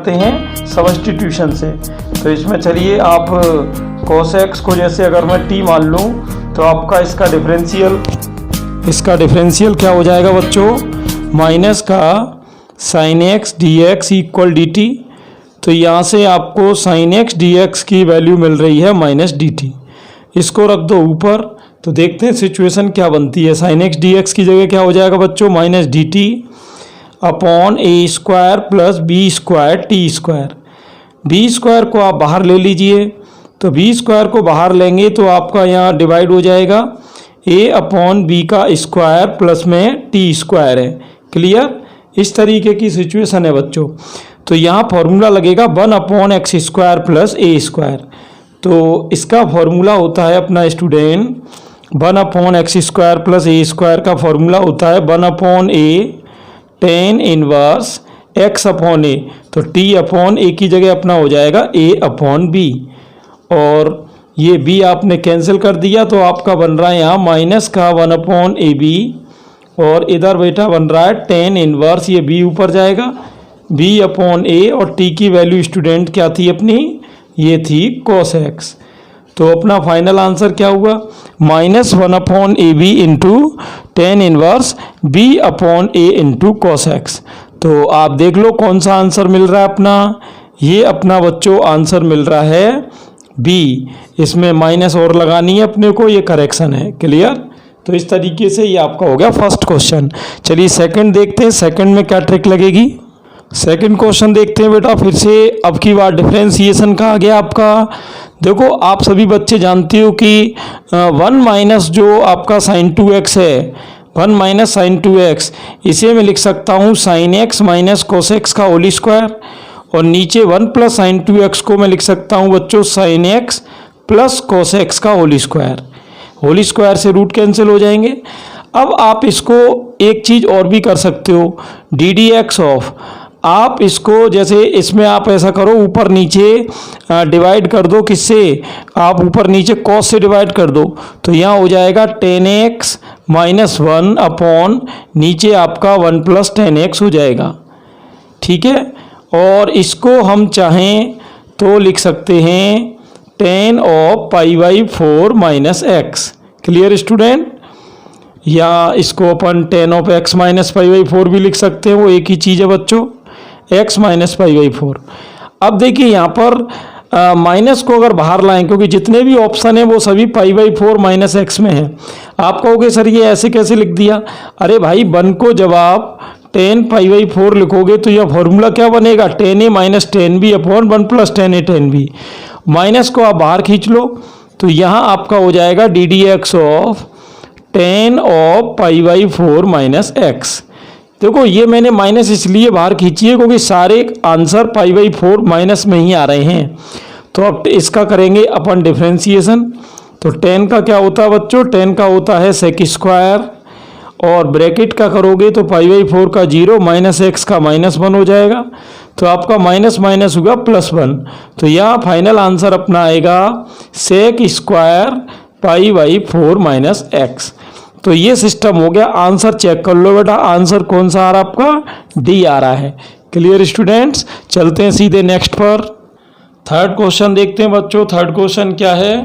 करते हैं सब्स्टिट्यूशन से। तो इसमें चलिए आप cos x को जैसे अगर मैं t मान लूँ तो आपका इसका डिफरेंशियल क्या हो जाएगा बच्चों, माइनस का sin x dx equal dt। तो यहाँ से आपको sin x dx की वैल्यू मिल रही है माइनस dt। इसको रख दो ऊपर तो देखते हैं सिचुएशन क्या बनती है। sin x dx की जगह क्या हो जाएगा बच्चों, minus dt upon a square plus B square T square. B square को आप बाहर ले लीजिए, तो बी स्क्वायर को बाहर लेंगे तो आपका यहाँ डिवाइड हो जाएगा a अपॉन बी का स्क्वायर प्लस में टी स्क्वायर है। क्लियर, इस तरीके की सिचुएशन है बच्चों। तो यहाँ फॉर्मूला लगेगा 1 upon x square plus a square. तो इसका फॉर्मूला होता है अपना student 1 upon x square plus a square का फॉर्मूला होता है 1 upon a tan inverse x upon a. तो टी अपॉन ए की जगह अपना हो जाएगा ए अपॉन बी, और ये बी आपने कैंसिल कर दिया तो आपका बन रहा है यहाँ माइनस का 1 अपॉन ए बी, और इधर बेटा बन रहा है टेन इनवर्स, ये बी ऊपर जाएगा बी अपॉन ए, और टी की वैल्यू स्टूडेंट क्या थी अपनी, ये थी cos x। तो अपना फाइनल आंसर क्या हुआ, minus 1 upon A B into tan inverse B upon A into cos x। तो आप देख लो कौन सा आंसर मिल रहा है अपना, ये अपना बच्चों आंसर मिल रहा है बी। इसमें माइनस और लगानी है अपने को, ये करेक्शन है। क्लियर, तो इस तरीके से ये आपका हो गया फर्स्ट क्वेश्चन। चलिए सेकंड देखते हैं, सेकंड में क्या ट्रिक लगेगी। सेकंड क्वेश्चन देखते हैं बेटा, फिर से अब की बार डिफरेंशिएशन का आ गया आपका। देखो आप सभी बच्चे जानते हो कि 1 माइनस जो आपका sin 2x है, 1 माइनस sin 2x, इसे मैं लिख सकता हूँ sin x minus cos x का होल स्क्वायर, और नीचे 1 प्लस साइन 2x को मैं लिख सकता हूँ बच्चों sin x plus cos x का होल स्क्वायर। होल स्क्वायर से रूट कैंसिल हो जाएंगे। अब आप इसको एक चीज़ और भी कर सकते हो, डी डी एक्स ऑफ, आप इसको जैसे इसमें आप ऐसा करो ऊपर नीचे डिवाइड कर दो, किससे, आप ऊपर नीचे cos से डिवाइड कर दो, तो यहाँ हो जाएगा 10x माइनस 1 अपॉन नीचे आपका 1 प्लस 10x हो जाएगा। ठीक है, और इसको हम चाहें तो लिख सकते हैं 10 of pi by 4 minus x. Clear student, या इसको अपन 10 of x minus pi by 4 भी लिख सकते हैं, वो एक ही चीज़ है बच्चों, x माइनस पाई बाई 4। अब देखिए यहाँ पर माइनस को अगर बाहर लाएं, क्योंकि जितने भी ऑप्शन है वो सभी पाई बाई 4 माइनस एक्स में है। आप कहोगे सर ये ऐसे कैसे लिख दिया, अरे भाई 1 को जब आप 10 पाई बाई 4 लिखोगे तो यह फॉर्मूला क्या बनेगा, 10a minus 10b upon 1 plus 10a 10b। Minus को आप बाहर खींच लो तो यहाँ आपका हो जाएगा D D x of 10 of pi by 4 minus x. देखो ये मैंने माइनस इसलिए बाहर खींची है क्योंकि सारे आंसर पाई बाई 4 माइनस में ही आ रहे हैं। तो अब इसका करेंगे अपन डिफरेंशिएशन। तो 10 का क्या होता है बच्चों, 10 का होता है सेक स्क्वायर, और ब्रैकेट का करोगे तो पाई बाई 4 का 0 माइनस एक्स का माइनस 1 हो जाएगा, तो आपका माइनस माइनस होगा प्लस 1। तो यहाँ फाइनल आंसर अपना आएगा sec square pi by 4 minus X. तो ये सिस्टम हो गया। आंसर चेक कर लो बेटा, आंसर कौन सा आ रहा है आपका, डी आ रहा है। क्लियर स्टूडेंट्स, चलते हैं सीधे नेक्स्ट पर। थर्ड क्वेश्चन देखते हैं बच्चों। थर्ड क्वेश्चन क्या है,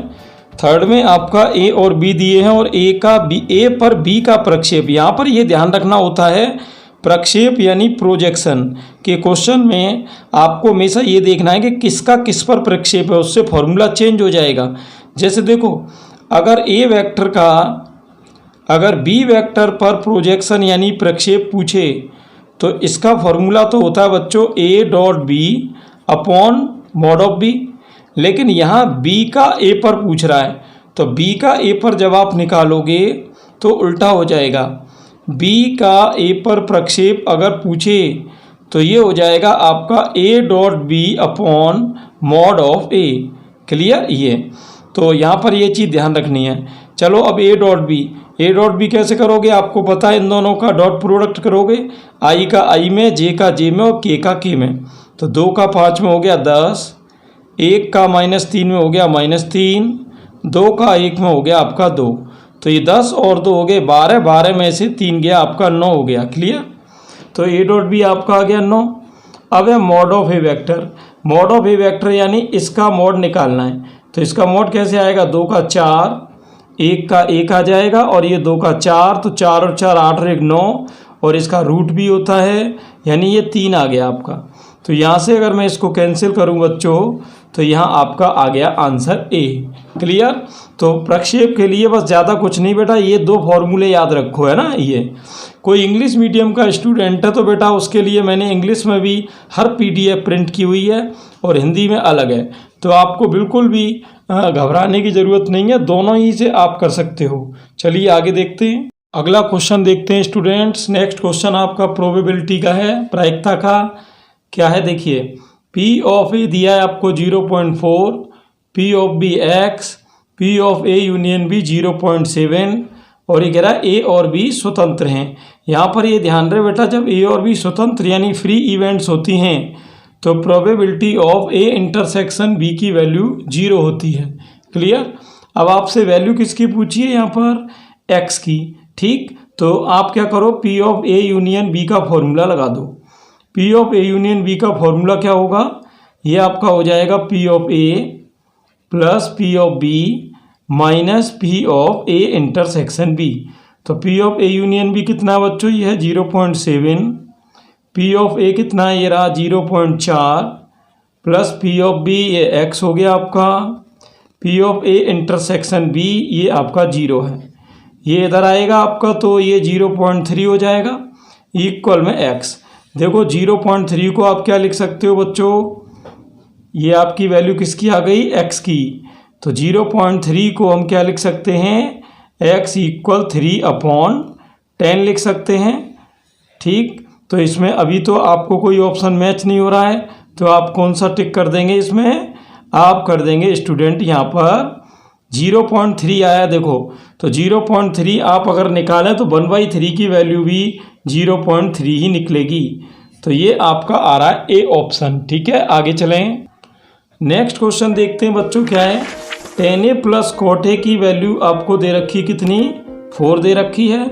थर्ड में आपका ए और बी दिए हैं और ए पर बी का प्रक्षेप। यहाँ पर ये ध्यान रखना होता है, प्रक्षेप यानी प्रोजेक्शन के क्वेश्चन में आपको हमेशा ये देखना है कि किसका किस पर प्रक्षेप है, उससे फॉर्मूला चेंज हो जाएगा। जैसे देखो अगर ए वेक्टर का अगर बी वेक्टर पर प्रोजेक्शन यानी प्रक्षेप पूछे तो इसका फॉर्मूला तो होता है बच्चों A dot B upon mod of B. लेकिन यहाँ बी का ए पर पूछ रहा है, तो बी का ए पर जब आप निकालोगे तो उल्टा हो जाएगा। बी का ए पर प्रक्षेप अगर पूछे तो ये हो जाएगा आपका A dot B upon mod of A. Clear, ये तो यहाँ पर ये चीज़ ध्यान रखनी है। चलो अब ए डॉट बी कैसे करोगे, आपको पता है इन दोनों का डॉट प्रोडक्ट करोगे, आई का आई में, जे का जे में और के का के में। तो 2 का 5 में हो गया 10, 1 का -3 में हो गया -3, 2 का 1 में हो गया आपका 2। तो ये 10 और 2 हो गए 12, 12 में से 3 गया आपका 9 हो गया। क्लियर, तो ए डॉट बी आपका आ गया 9। अब है mod of A vector. Mod of A vector यानी इसका मॉड निकालना है। तो इसका मॉड कैसे आएगा, 2 का 4, 1 का 1 आ जाएगा और ये 2 का 4, तो 4 और 4 8 और 1 9, और इसका रूट भी होता है, यानी ये 3 आ गया आपका। तो यहाँ से अगर मैं इसको कैंसिल करूँ बच्चों, तो यहाँ आपका आ गया आंसर ए। क्लियर। तो प्रक्षेप के लिए बस ज़्यादा कुछ नहीं बेटा, ये 2 फॉर्मूले याद रखो, है ना। ये कोई इंग्लिश मीडियम का स्टूडेंट है तो बेटा उसके लिए मैंने इंग्लिश में भी हर PDF प्रिंट की हुई है और हिंदी में अलग है। तो आपको बिल्कुल भी घबराने की ज़रूरत नहीं है, दोनों ही से आप कर सकते हो। चलिए आगे देखते हैं। अगला क्वेश्चन देखते हैं स्टूडेंट्स। नेक्स्ट क्वेश्चन आपका प्रोबेबिलिटी का है, प्रायिकता का। क्या है देखिए, P ऑफ ए दिया है आपको 0.4, P of B x, P of A union B 0.7, और ये कह रहा है A और B स्वतंत्र हैं। यहाँ पर ये ध्यान रहे बेटा, जब A और B स्वतंत्र यानी फ्री इवेंट्स होती हैं तो probability of A intersection B की वैल्यू 0 होती है। क्लियर। अब आपसे वैल्यू किसकी पूछी है, यहाँ पर x की। ठीक, तो आप क्या करो, P of A union B का फॉर्मूला लगा दो। P of A union B का फॉर्मूला क्या होगा, ये आपका हो जाएगा P of A plus P of B minus P of A intersection B। तो P of A union B कितना बच्चों, ये है 0.7, P ऑफ A कितना है, ये रहा 0.4, प्लस P ऑफ B ये x हो गया आपका, P of A intersection B ये आपका 0 है। ये इधर आएगा आपका, तो ये 0.3 हो जाएगा इक्वल में x। देखो 0.3 को आप क्या लिख सकते हो बच्चों, ये आपकी वैल्यू किसकी आ गई, x की। तो 0.3 को हम क्या लिख सकते हैं, x इक्वल 3/10 लिख सकते हैं। ठीक, तो इसमें अभी तो आपको कोई ऑप्शन मैच नहीं हो रहा है, तो आप कौन सा टिक कर देंगे, इसमें आप कर देंगे स्टूडेंट यहाँ पर 0.3 आया देखो। तो 0.3 आप अगर निकालें तो 1/3 की वैल्यू भी 0.3 ही निकलेगी। तो ये आपका आ रहा है ए ऑप्शन। ठीक है, आगे चलें। नेक्स्ट क्वेश्चन देखते हैं बच्चों, क्या है, tan A plus cot A की वैल्यू आपको दे रखी है कितनी, 4 दे रखी है,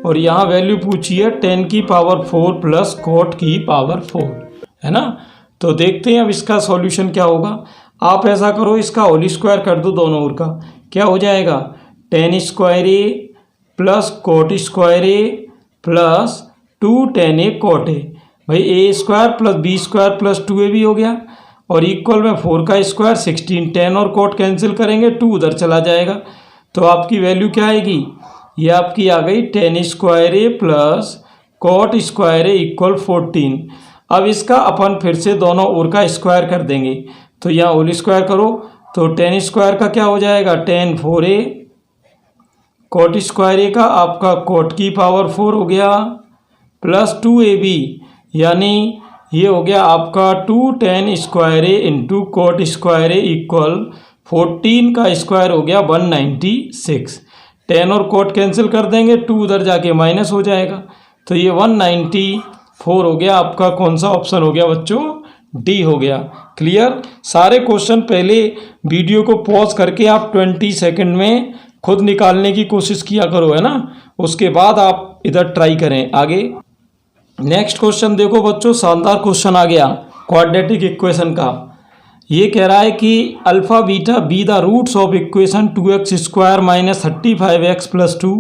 और यहाँ वैल्यू पूछी है 10 की पावर 4 प्लस cot की पावर 4, है ना। तो देखते हैं अब इसका सॉल्यूशन क्या होगा। आप ऐसा करो, इसका होल स्क्वायर कर दो दोनों ओर का, क्या हो जाएगा, tan square A plus cot square A plus 2 tan A cot A। भाई A square plus B square plus 2AB हो गया, और इक्वल में 4 का स्क्वायर 16, tan और cot कैंसिल करेंगे, 2 उधर चला जाएगा। तो आपकी वैल्यू क्या आएगी, ये आपकी आ गई tan square A plus cot square A equal 14। अब इसका अपन फिर से दोनों ओर का स्क्वायर कर देंगे, तो यहाँ होल स्क्वायर करो, तो tan स्क्वायर का क्या हो जाएगा, tan 4A, cot square A का आपका cot की पावर 4 हो गया, प्लस 2AB, यानी ये हो गया आपका 2 tan square A into cot square A equal 14 का स्क्वायर हो गया 196। tan और cot कैंसिल कर देंगे, 2 उधर जाके माइनस हो जाएगा, तो ये 194 हो गया आपका। कौन सा ऑप्शन हो गया बच्चों, डी हो गया। क्लियर। सारे क्वेश्चन पहले वीडियो को पॉज करके आप 20 सेकंड में खुद निकालने की कोशिश किया करो, है ना, उसके बाद आप इधर ट्राई करें। आगे नेक्स्ट क्वेश्चन देखो बच्चों, शानदार क्वेश्चन आ गया क्वाड्रेटिक इक्वेशन का। ये कह रहा है कि alpha beta be the roots of equation 2x square minus 35x plus 2,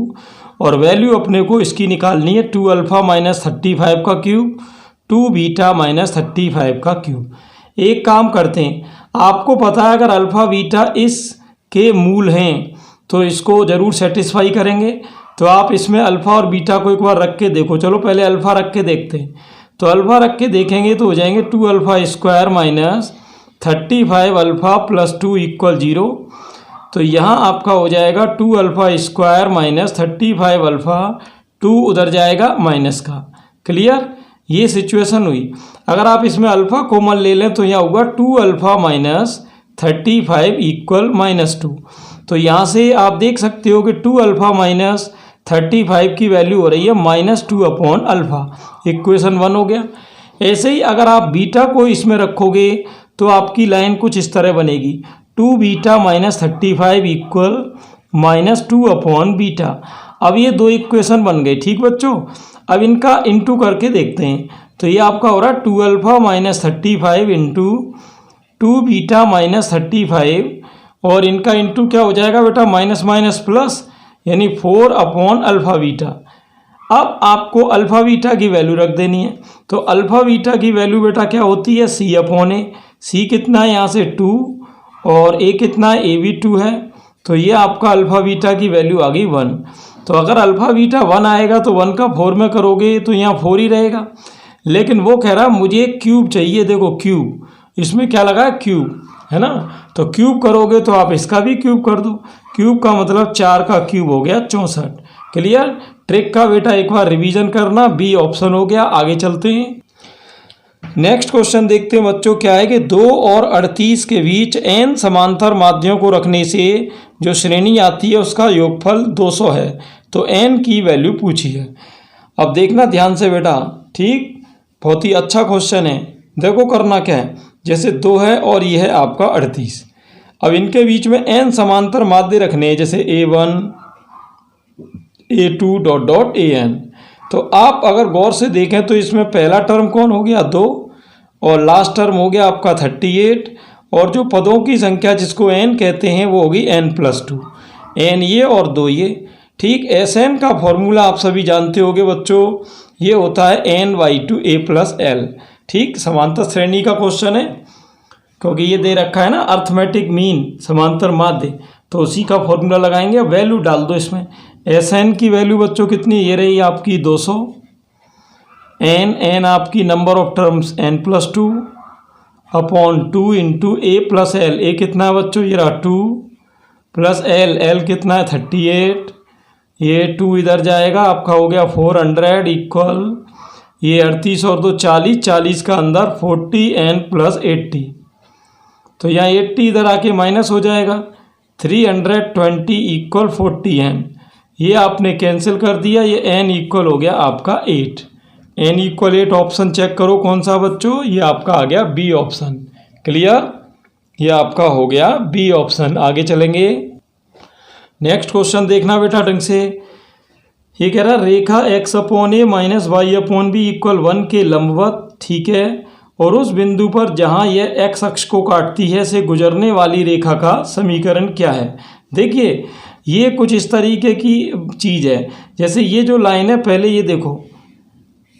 और वैल्यू अपने को इसकी निकालनी है 2 अल्फा माइनस 35 का क्यूब, 2 बीटा माइनस 35 का क्यूब। एक काम करते हैं, आपको पता है अगर अल्फा बीटा इस के मूल हैं तो इसको ज़रूर सेटिस्फाई करेंगे। तो आप इसमें अल्फ़ा और बीटा को एक बार रख के देखो। चलो पहले अल्फ़ा रख के देखते हैं। तो अल्फ़ा रख के देखेंगे तो हो जाएंगे 2 alpha square minus 35 alpha plus 2 equal 0। तो यहाँ आपका हो जाएगा 2 अल्फ़ा स्क्वायर माइनस 35 अल्फ़ा, 2 उधर जाएगा माइनस का। क्लियर, ये सिचुएशन हुई। अगर आप इसमें अल्फ़ा कॉमन ले लें तो यहाँ होगा 2 अल्फ़ा माइनस 35 इक्वल -2। तो यहाँ से आप देख सकते हो कि 2 अल्फ़ा माइनस 35 की वैल्यू हो रही है -2 अपॉन अल्फ़ा। इक्वेशन 1 हो गया। ऐसे ही अगर आप बीटा को इसमें रखोगे तो आपकी लाइन कुछ इस तरह बनेगी, 2 beta minus 35 equal -2 upon beta. अब ये दो इक्वेशन बन गए। ठीक बच्चों, अब इनका इंटू करके देखते हैं। तो ये आपका हो रहा है 2 alpha minus 35 into 2 beta minus 35 और इनका इंटू क्या हो जाएगा बेटा माइनस माइनस प्लस यानी 4 अपॉन अल्फ़ा बीटा। अब आपको अल्फ़ा बीटा की वैल्यू रख देनी है। तो अल्फ़ा बीटा की वैल्यू बेटा क्या होती है सी अपॉन ए। सी कितना है यहाँ से 2 और ए कितना है ए भी 2 है। तो ये आपका अल्फ़ा बीटा की वैल्यू आ गई 1। तो अगर अल्फ़ा बीटा 1 आएगा तो 1 का 4 में करोगे तो यहाँ 4 ही रहेगा। लेकिन वो कह रहा मुझे क्यूब चाहिए। देखो क्यूब, इसमें क्या लगा है क्यूब, है ना। तो क्यूब करोगे तो आप इसका भी क्यूब कर दो। क्यूब का मतलब 4 का क्यूब हो गया 64। क्लियर। ट्रिक का बेटा एक बार रिवीजन करना, बी ऑप्शन हो गया। आगे चलते हैं, नेक्स्ट क्वेश्चन देखते हैं बच्चों। क्या है कि 2 और 38 के बीच n समांतर माध्यों को रखने से जो श्रेणी आती है उसका योगफल 200 है। तो n की वैल्यू पूछी है। अब देखना ध्यान से बेटा, ठीक, बहुत ही अच्छा क्वेश्चन है। देखो करना क्या है, जैसे 2 है और ये है आपका 38। अब इनके बीच में n समांतर माध्य रखने हैं, जैसे a1 a2 dot dot an। तो आप अगर गौर से देखें तो इसमें पहला टर्म कौन हो गया 2 और लास्ट टर्म हो गया आपका 38 और जो पदों की संख्या जिसको n कहते हैं वो होगी n+2। n ये और 2 ये, ठीक। Sn का फॉर्मूला आप सभी जानते होंगे बच्चों, ये होता है n/2 a+l, ठीक। समांतर श्रेणी का क्वेश्चन है क्योंकि ये दे रखा है ना अर्थमेटिक मीन समांतर माध्य, तो उसी का फॉर्मूला लगाएंगे। वैल्यू डाल दो इसमें। Sn की वैल्यू बच्चों कितनी, ये रही आपकी 200। n आपकी number of terms n+2 upon 2 into a+l। a कितना है बच्चों, ये रहा 2 प्लस l कितना है 38। ये 2 इधर जाएगा, आपका हो गया 400 इक्वल ये 38 और 2 40, 40 का अंदर 40 n+80। तो यहाँ 80 इधर आके माइनस हो जाएगा, 320 इक्वल 40 n। ये आपने कैंसिल कर दिया, ये n इक्वल हो गया आपका 8। n इक्वल 8 ऑप्शन चेक करो कौन सा बच्चों, ये आपका आ गया बी ऑप्शन। क्लियर, ये आपका हो गया बी ऑप्शन। आगे चलेंगे, नेक्स्ट क्वेश्चन देखना बेटा ढंग से। ये कह रहा है रेखा x upon a minus y upon b equal 1 के लंबवत, ठीक है। और उस बिंदु पर जहाँ यह x अक्ष को काटती है से गुजरने वाली रेखा का समीकरण क्या है। देखिए ये कुछ इस तरीके की चीज़ है, जैसे ये जो लाइन है पहले ये देखो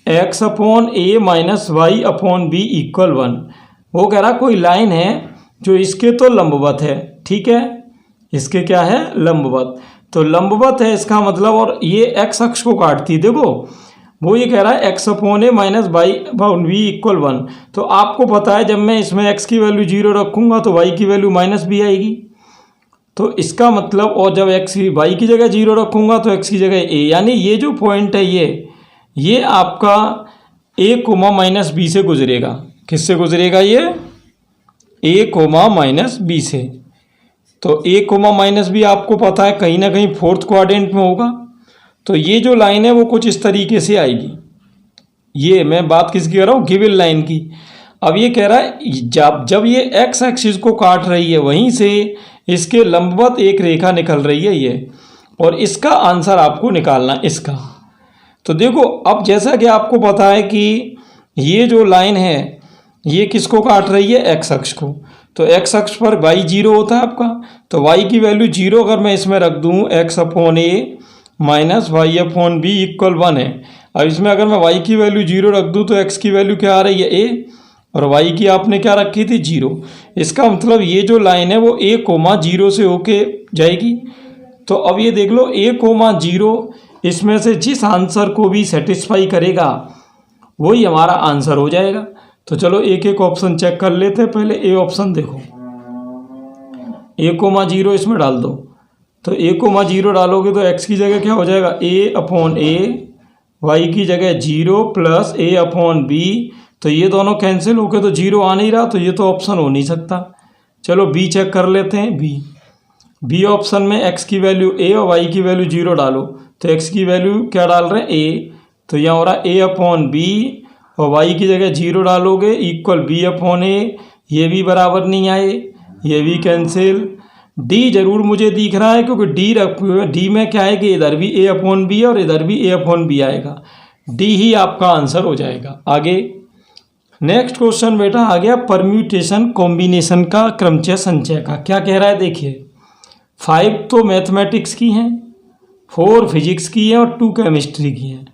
x upon a minus y upon b equal 1। वो कह रहा कोई लाइन है जो इसके तो लंबवत है, ठीक है, इसके क्या है लंबवत। तो लंबवत है इसका मतलब, और ये x अक्ष को काटती है। देखो वो ये कह रहा है x upon a minus y upon b equal 1। तो आपको पता है जब मैं इसमें x की वैल्यू 0 रखूँगा तो y की वैल्यू माइनस बी आएगी। तो इसका मतलब, और जब y की जगह 0 रखूँगा तो x की जगह a, यानी ये जो पॉइंट है ये आपका a कोमा माइनस बी से गुजरेगा। किससे गुजरेगा ये, a कोमा माइनस बी से। तो a कोमा माइनस बी आपको पता है कहीं ना कहीं 4th क्वाड्रेंट में होगा। तो ये जो लाइन है वो कुछ इस तरीके से आएगी। ये मैं बात किसकी कर रहा हूँ, गिवन लाइन की। अब ये कह रहा है जब ये x एक्सिस को काट रही है वहीं से इसके लंबवत एक रेखा निकल रही है ये, और इसका आंसर आपको निकालना है इसका। तो देखो अब जैसा कि आपको पता है कि ये जो लाइन है ये किसको काट रही है, x अक्ष को। तो x अक्ष पर y 0 होता है आपका, तो y की वैल्यू 0 अगर मैं इसमें रख दूँ x upon a minus y upon b equal 1 है। अब इसमें अगर मैं y की वैल्यू 0 रख दूँ तो x की वैल्यू क्या आ रही है a, और y की आपने क्या रखी थी 0। इसका मतलब ये जो लाइन है वो a कोमा 0 से होके जाएगी। तो अब ये देख लो a कोमा 0 इसमें से जिस आंसर को भी सेटिस्फाई करेगा वही हमारा आंसर हो जाएगा। तो चलो एक एक ऑप्शन चेक कर लेते हैं। पहले ए ऑप्शन देखो, a कोमा 0 इसमें डाल दो। तो a कोमा 0 डालोगे तो x की जगह क्या हो जाएगा, a अपॉन a, y की जगह 0 प्लस a अपॉन b। तो ये दोनों कैंसिल हो गए तो 0 आ नहीं रहा, तो ये तो ऑप्शन हो नहीं सकता। चलो b चेक कर लेते हैं। b ऑप्शन में x की वैल्यू a और y की वैल्यू 0 डालो। तो x की वैल्यू क्या डाल रहे हैं a, तो यहाँ हो रहा है a अपॉन b, और y की जगह 0 डालोगे इक्वल b अपॉन a। ये भी बराबर नहीं आए, ये भी कैंसिल। d जरूर मुझे दिख रहा है क्योंकि d में क्या है कि इधर भी a अपॉन बी और इधर भी a अपॉन बी आएगा। डी ही आपका आंसर हो जाएगा। आगे नेक्स्ट क्वेश्चन बेटा आ गया परम्यूटेशन कॉम्बिनेशन का क्रमचय संचय का। क्या कह रहा है देखिए, 5 तो मैथमेटिक्स की हैं, 4 फिजिक्स की है और 2 केमिस्ट्री की हैं।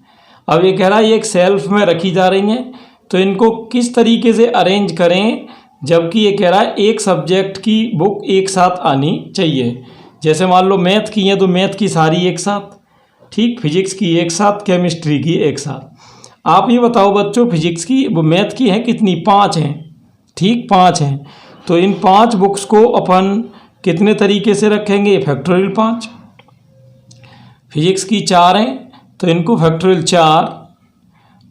अब ये कह रहा है ये एक सेल्फ में रखी जा रही हैं, तो इनको किस तरीके से अरेंज करें, जबकि ये कह रहा है एक सब्जेक्ट की बुक एक साथ आनी चाहिए। जैसे मान लो मैथ की हैं तो मैथ की सारी एक साथ, ठीक, फिजिक्स की एक साथ, केमिस्ट्री की एक साथ। आप ये बताओ बच्चों, फिजिक्स की वो मैथ की हैं कितनी, 5 हैं, ठीक 5 हैं। तो इन 5 बुक्स को अपन कितने तरीके से रखेंगे, फैक्टोरियल 5। फिजिक्स की 4 हैं तो इनको फैक्टोरियल 4,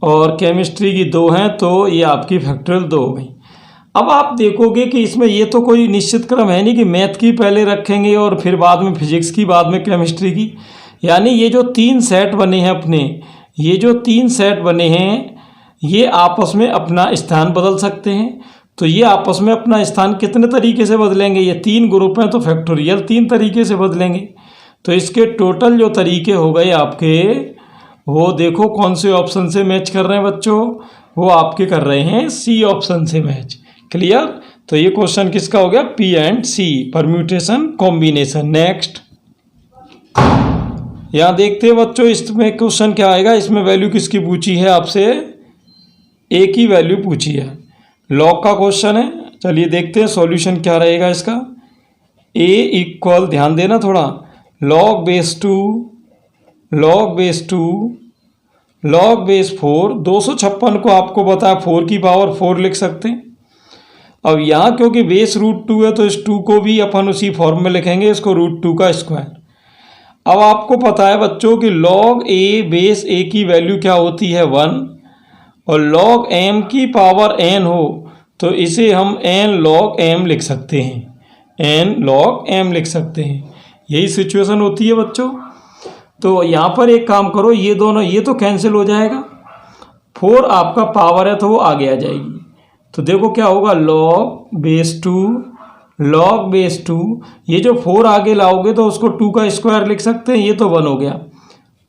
और केमिस्ट्री की 2 हैं तो ये आपकी फैक्टोरियल 2 हो गई। अब आप देखोगे कि इसमें ये तो कोई निश्चित क्रम है नहीं कि मैथ की पहले रखेंगे और फिर बाद में फिजिक्स की, बाद में केमिस्ट्री की। यानी ये जो 3 सेट बने हैं अपने, ये जो 3 सेट बने हैं ये आपस में अपना स्थान बदल सकते हैं। तो ये आपस में अपना स्थान कितने तरीके से बदलेंगे, ये 3 ग्रुप हैं तो फैक्टोरियल 3 तरीके से बदलेंगे। तो इसके टोटल जो तरीके हो गए आपके, वो देखो कौन से ऑप्शन से मैच कर रहे हैं बच्चों, वो आपके कर रहे हैं सी ऑप्शन से मैच। क्लियर। तो ये क्वेश्चन किसका हो गया, P and C, permutation combination. Next यहाँ देखते हैं बच्चों, इसमें क्वेश्चन क्या आएगा, इसमें वैल्यू किसकी पूछी है आपसे, ए की वैल्यू पूछी है, लॉग का क्वेश्चन है। चलिए देखते हैं सॉल्यूशन क्या रहेगा इसका। ए इक्वल, ध्यान देना थोड़ा, log बेस 2 log बेस 4, 256 को आपको पता है 4 की पावर 4 लिख सकते हैं। अब यहाँ क्योंकि बेस √2 है तो इस 2 को भी अपन उसी फॉर्म में लिखेंगे, इसको √2 का स्क्वायर। अब आपको पता है बच्चों कि log a बेस a की वैल्यू क्या होती है, 1, और log m की पावर n हो तो इसे हम n log m लिख सकते हैं, n log m लिख सकते हैं। यही सिचुएशन होती है बच्चों। तो यहाँ पर एक काम करो, ये दोनों ये तो कैंसिल हो जाएगा, 4 आपका पावर है तो वो आगे आ जाएगी। तो देखो क्या होगा, log बेस 2, ये जो 4 आगे लाओगे तो उसको 2 का स्क्वायर लिख सकते हैं, ये तो 1 हो गया।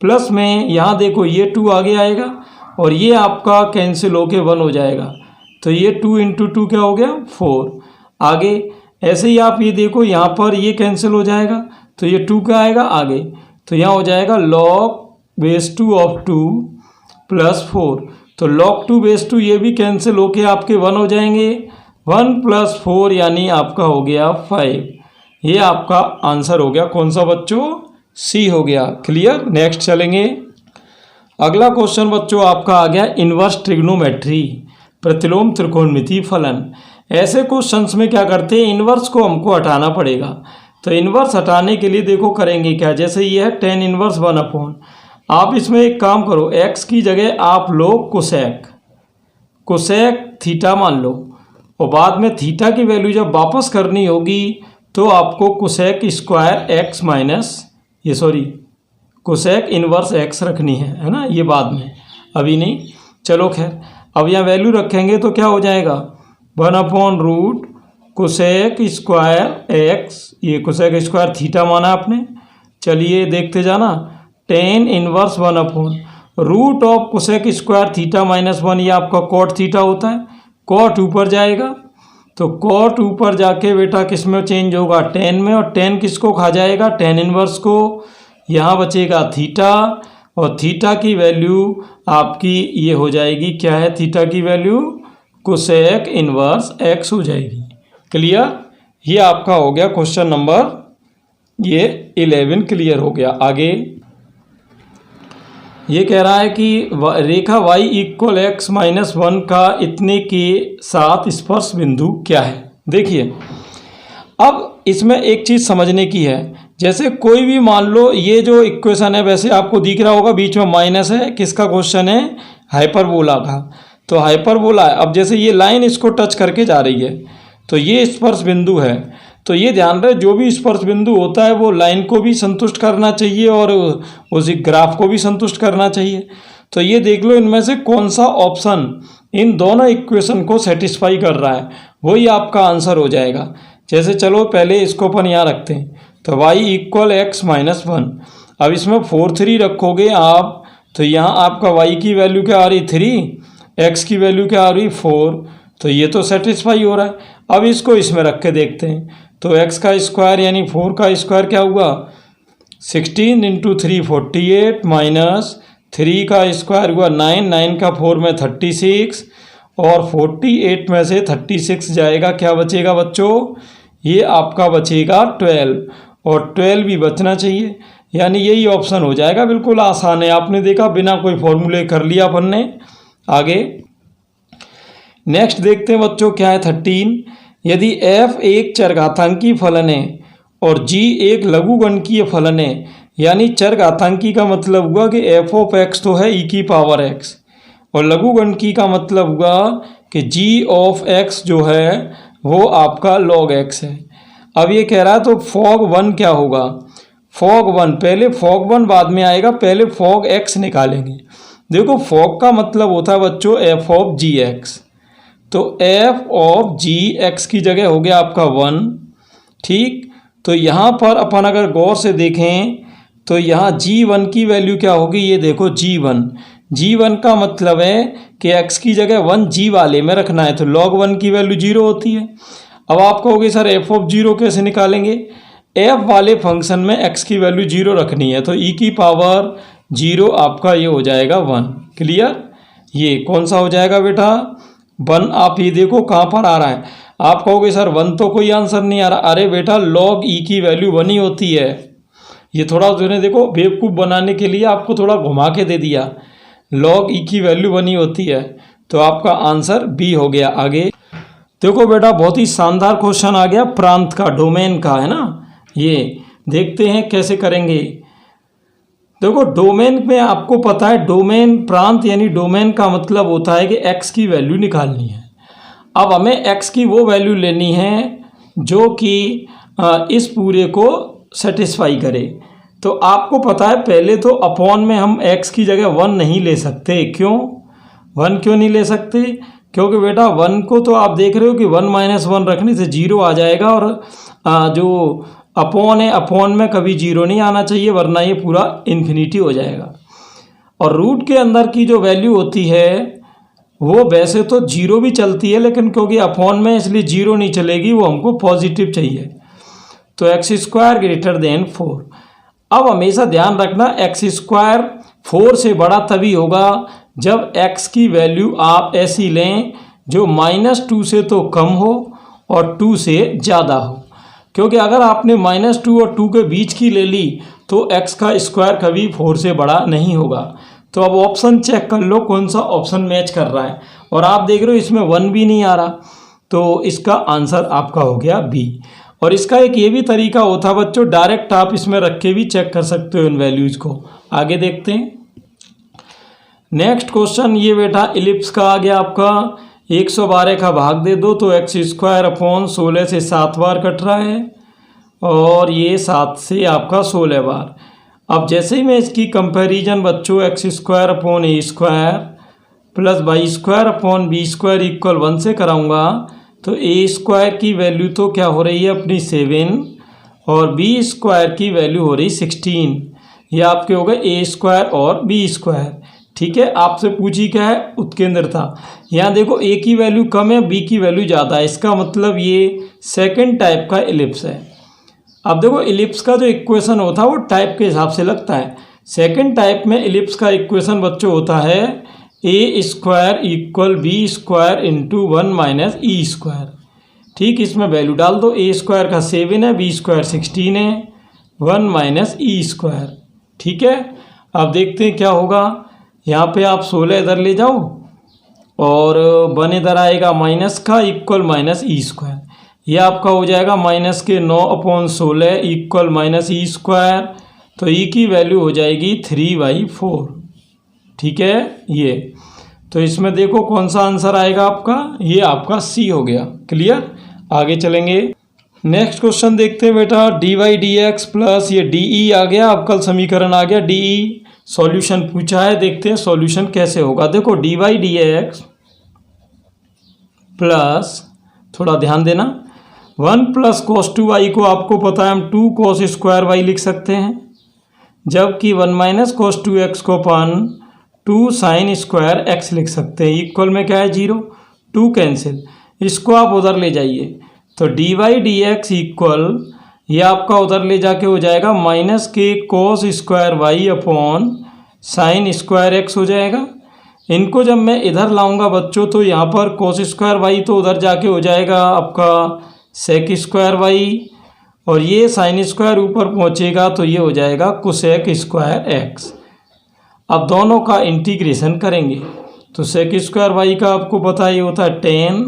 प्लस में यहाँ देखो ये 2 आगे आएगा और ये आपका कैंसिल होके 1 हो जाएगा। तो ये 2 × 2 क्या हो गया, 4 आगे। ऐसे ही आप ये देखो यहाँ पर ये कैंसिल हो जाएगा तो ये 2 क्या आएगा आगे। तो यहाँ हो जाएगा log बेस 2 ऑफ 2 प्लस 4। तो log 2 बेस 2 ये भी कैंसिल होके आपके 1 हो जाएंगे, 1 + 4 यानी आपका हो गया 5। ये आपका आंसर हो गया कौन सा बच्चों, सी हो गया। क्लियर। नेक्स्ट चलेंगे। अगला क्वेश्चन बच्चों आपका आ गया इन्वर्स ट्रिग्नोमेट्री, प्रतिलोम त्रिकोणमिति फलन। ऐसे क्वेश्चंस में क्या करते हैं, इन्वर्स को हमको हटाना पड़ेगा। तो इन्वर्स हटाने के लिए देखो करेंगे क्या, जैसे ये है tan इन्वर्स 1/, आप इसमें एक काम करो, x की जगह आप लो कोसेक थीटा मान लो, और बाद में थीटा की वैल्यू जब वापस करनी होगी तो आपको cosec square x minus cosec inverse x रखनी है ना, ये बाद में, अभी नहीं। चलो खैर, अब यहाँ वैल्यू रखेंगे तो क्या हो जाएगा, 1/√ कोसेक स्क्वायर x, ये कोसेक स्क्वायर थीटा माना आपने। चलिए देखते जाना, tan inverse 1/√ cosec square theta -1, ये आपका कॉट थीटा होता है। कॉट ऊपर जाएगा तो कॉट ऊपर जाके बेटा किस में चेंज होगा, tan में, और tan किसको खा जाएगा, tan इन्वर्स को। यहाँ बचेगा थीटा, और थीटा की वैल्यू आपकी ये हो जाएगी, क्या है थीटा की वैल्यू, कोसेक इन्वर्स x हो जाएगी। क्लियर। ये आपका हो गया क्वेश्चन नंबर ये 11 क्लियर हो गया। आगे ये कह रहा है कि रेखा y = x - 1 का इतने के साथ स्पर्श बिंदु क्या है। देखिए अब इसमें एक चीज़ समझने की है, जैसे कोई भी मान लो ये जो इक्वेशन है, वैसे आपको दिख रहा होगा बीच में माइनस है, किसका क्वेश्चन है, हाइपरबोला का। तो हाइपरबोला है, अब जैसे ये लाइन इसको टच करके जा रही है तो ये स्पर्श बिंदु है। तो ये ध्यान रहे, जो भी स्पर्श बिंदु होता है वो लाइन को भी संतुष्ट करना चाहिए और उसी ग्राफ को भी संतुष्ट करना चाहिए। तो ये देख लो इनमें से कौन सा ऑप्शन इन दोनों इक्वेशन को सेटिस्फाई कर रहा है, वही आपका आंसर हो जाएगा। जैसे चलो पहले इसको अपन यहाँ रखते हैं, तो y = x - 1। अब इसमें 4 3 रखोगे आप तो यहाँ आपका y की वैल्यू क्या आ रही 3, x की वैल्यू क्या आ रही 4, तो ये तो सेटिस्फाई हो रहा है। अब इसको इसमें रख के देखते हैं, तो x का स्क्वायर यानी 4 का स्क्वायर क्या हुआ 16 इंटू 3 48 माइनस 3 का स्क्वायर हुआ 9, 9 का 4 में 36 और 48 में से 36 जाएगा, क्या बचेगा बच्चों, ये आपका बचेगा 12, और 12 भी बचना चाहिए, यानी यही ऑप्शन हो जाएगा। बिल्कुल आसान है, आपने देखा बिना कोई फॉर्मूले कर लिया अपन ने। आगे नेक्स्ट देखते हैं बच्चों क्या है 13, यदि f एक चरघातांकी फलन है और g एक लघुगणकीय फलन है, यानी चरघातांकी का मतलब हुआ कि f ऑफ x तो है e की पावर x, और लघुगणकी का मतलब हुआ कि g ऑफ x जो है वो आपका log x है। अब ये कह रहा है तो fog 1 क्या होगा, fog 1 पहले fog 1 बाद में आएगा, पहले fog x निकालेंगे। देखो fog का मतलब होता है बच्चों f ऑफ जी एक्स, तो f ऑफ जी एक्स की जगह हो गया आपका 1, ठीक। तो यहाँ पर अपन अगर गौर से देखें तो यहाँ g1 की वैल्यू क्या होगी, ये देखो g1 का मतलब है कि x की जगह 1 g वाले में रखना है, तो log 1 की वैल्यू 0 होती है। अब आप कहोगे सर f ऑफ 0 कैसे निकालेंगे, f वाले फंक्शन में x की वैल्यू 0 रखनी है, तो e की पावर 0 आपका ये हो जाएगा 1, क्लियर। ये कौन सा हो जाएगा बेटा 1, आप ये देखो कहाँ पर आ रहा है, आप कहोगे सर 1 तो कोई आंसर नहीं आ रहा, अरे बेटा log e की वैल्यू 1 ही होती है। ये थोड़ा जो है देखो बेवकूफ़ बनाने के लिए आपको थोड़ा घुमा के दे दिया, log e की वैल्यू 1 ही होती है, तो आपका आंसर बी हो गया। आगे देखो बेटा बहुत ही शानदार क्वेश्चन आ गया प्रांत का, डोमेन का, है ना। ये देखते हैं कैसे करेंगे। देखो डोमेन में आपको पता है, डोमेन प्रांत यानी डोमेन का मतलब होता है कि x की वैल्यू निकालनी है। अब हमें x की वो वैल्यू लेनी है जो कि इस पूरे को सेटिस्फाई करे। तो आपको पता है पहले तो अपॉन में हम x की जगह 1 नहीं ले सकते, क्यों 1 क्यों नहीं ले सकते, क्योंकि बेटा 1 को तो आप देख रहे हो कि 1 माइनस 1 रखने से 0 आ जाएगा, और जो अपॉन है अपॉन में कभी 0 नहीं आना चाहिए, वरना ये पूरा इन्फिनिटी हो जाएगा। और रूट के अंदर की जो वैल्यू होती है वो वैसे तो 0 भी चलती है, लेकिन क्योंकि अपॉन में इसलिए 0 नहीं चलेगी, वो हमको पॉजिटिव चाहिए, तो x स्क्वायर ग्रेटर देन 4। अब हमेशा ध्यान रखना x स्क्वायर 4 से बड़ा तभी होगा जब x की वैल्यू आप ऐसी लें जो -2 से तो कम हो और 2 से ज़्यादा हो, क्योंकि अगर आपने -2 और 2 के बीच की ले ली तो x का स्क्वायर कभी 4 से बड़ा नहीं होगा। तो अब ऑप्शन चेक कर लो कौन सा ऑप्शन मैच कर रहा है, और आप देख रहे हो इसमें 1 भी नहीं आ रहा, तो इसका आंसर आपका हो गया बी। और इसका एक ये भी तरीका होता है बच्चों, डायरेक्ट आप इसमें रख के भी चेक कर सकते हो इन वैल्यूज़ को। आगे देखते हैं नेक्स्ट क्वेश्चन। ये बेटा इलिप्स का आ गया आपका, 112 का भाग दे दो तो x स्क्वायर अपॉन 16 से 7 बार कट रहा है, और ये 7 से आपका 16 बार। अब जैसे ही मैं इसकी कंपैरिजन बच्चों x square upon a square plus y square upon b square equal 1 से कराऊंगा, तो ए स्क्वायर की वैल्यू तो क्या हो रही है अपनी 7, और बी स्क्वायर की वैल्यू हो रही 16। ये आपके हो गए ए स्क्वायर और बी स्क्वायर, ठीक है। आपसे पूछी क्या है उत्केंद्रता, यहाँ देखो ए की वैल्यू कम है, बी की वैल्यू ज़्यादा है, इसका मतलब ये सेकंड टाइप का इलिप्स है। अब देखो इलिप्स का जो इक्वेशन होता है वो टाइप के हिसाब से लगता है। सेकंड टाइप में इलिप्स का इक्वेशन बच्चों होता है a square equal b square into 1 minus e square, ठीक। इसमें वैल्यू डाल दो, ए स्क्वायर का 7 है, बी स्क्वायर 16 है, 1 माइनस ई स्क्वायर, ठीक है। अब देखते हैं क्या होगा, यहाँ पे आप 16 इधर ले जाओ और 1 इधर आएगा माइनस का इक्वल माइनस ई स्क्वायर, ये आपका हो जाएगा माइनस के 9/16 इक्वल माइनस ई स्क्वायर, तो ई की वैल्यू हो जाएगी 3/4, ठीक है। ये तो इसमें देखो कौन सा आंसर आएगा आपका, ये आपका सी हो गया, क्लियर। आगे चलेंगे नेक्स्ट क्वेश्चन देखते हैं बेटा, D Y D X plus ये डी ई आ गया, अवकल समीकरण आ गया, डी ई सॉल्यूशन पूछा है, देखते हैं सॉल्यूशन कैसे होगा। देखो D Y D X plus, थोड़ा ध्यान देना, 1 प्लस cos 2y को आपको पता है हम 2 cos स्क्वायर y लिख सकते हैं, जबकि 1 माइनस cos 2x को अपन 2 साइन स्क्वायर एक्स लिख सकते हैं। इक्वल में क्या है 0, 2 कैंसिल, इसको आप उधर ले जाइए तो D Y D X equal, ये आपका उधर ले जाके हो जाएगा माइनस के cos square Y upon sine square X हो जाएगा। इनको जब मैं इधर लाऊंगा बच्चों तो यहाँ पर कोस स्क्वायर वाई तो उधर जाके हो जाएगा आपका सेक स्क्वायर वाई, और ये साइन स्क्वायर ऊपर पहुँचेगा तो ये हो जाएगा कोसेक स्क्वायर एक्स। अब दोनों का इंटीग्रेशन करेंगे तो सेक स्क्वायर वाई का आपको पता ही होता है 10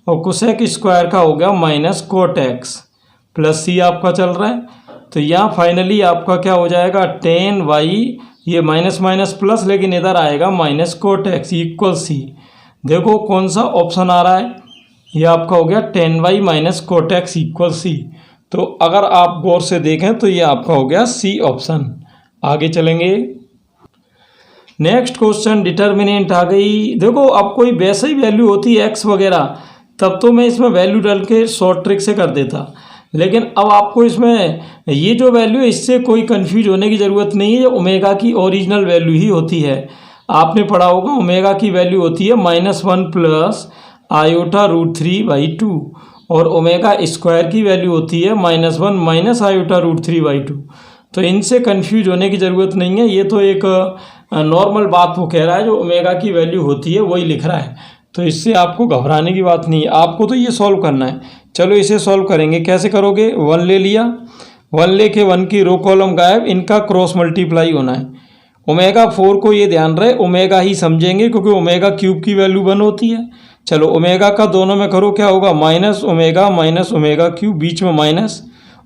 और कोसेक स्क्वायर का हो गया माइनस कोट एक्स प्लस सी आपका चल रहा है। तो यहाँ फाइनली आपका क्या हो जाएगा 10 वाई, ये माइनस माइनस प्लस लेकिन इधर आएगा minus cot X equal C. देखो कौन सा ऑप्शन आ रहा है, ये आपका हो गया 10 Y minus cot X equal C. तो अगर आप गौर से देखें तो ये आपका हो गया सी ऑप्शन। आगे चलेंगे, नेक्स्ट क्वेश्चन डिटर्मिनेंट आ गई। देखो अब कोई वैसे ही वैल्यू होती है एक्स वगैरह तब तो मैं इसमें वैल्यू डाल के शॉर्ट ट्रिक से कर देता, लेकिन अब आपको इसमें ये जो वैल्यू है इससे कोई कंफ्यूज होने की ज़रूरत नहीं है। ये ओमेगा की ओरिजिनल वैल्यू ही होती है। आपने पढ़ा होगा ओमेगा की वैल्यू होती है -1 प्लस आयोटा रूट 3/2 और ओमेगा स्क्वायर की वैल्यू होती है -1 माइनस आयोटा रूट 3/2। तो इनसे कंफ्यूज होने की ज़रूरत नहीं है। ये तो एक नॉर्मल बात वो कह रहा है, जो ओमेगा की वैल्यू होती है वही लिख रहा है, तो इससे आपको घबराने की बात नहीं है। आपको तो ये सॉल्व करना है। चलो इसे सॉल्व करेंगे। कैसे करोगे, 1 ले लिया, 1 लेके 1 की रो कॉलम गायब, इनका क्रॉस मल्टीप्लाई होना है। ओमेगा 4 को ये ध्यान रहे ओमेगा ही समझेंगे क्योंकि ओमेगा क्यूब की वैल्यू 1 होती है। चलो ओमेगा का दोनों में करो, क्या होगा माइनस ओमेगा क्यूब, बीच में माइनस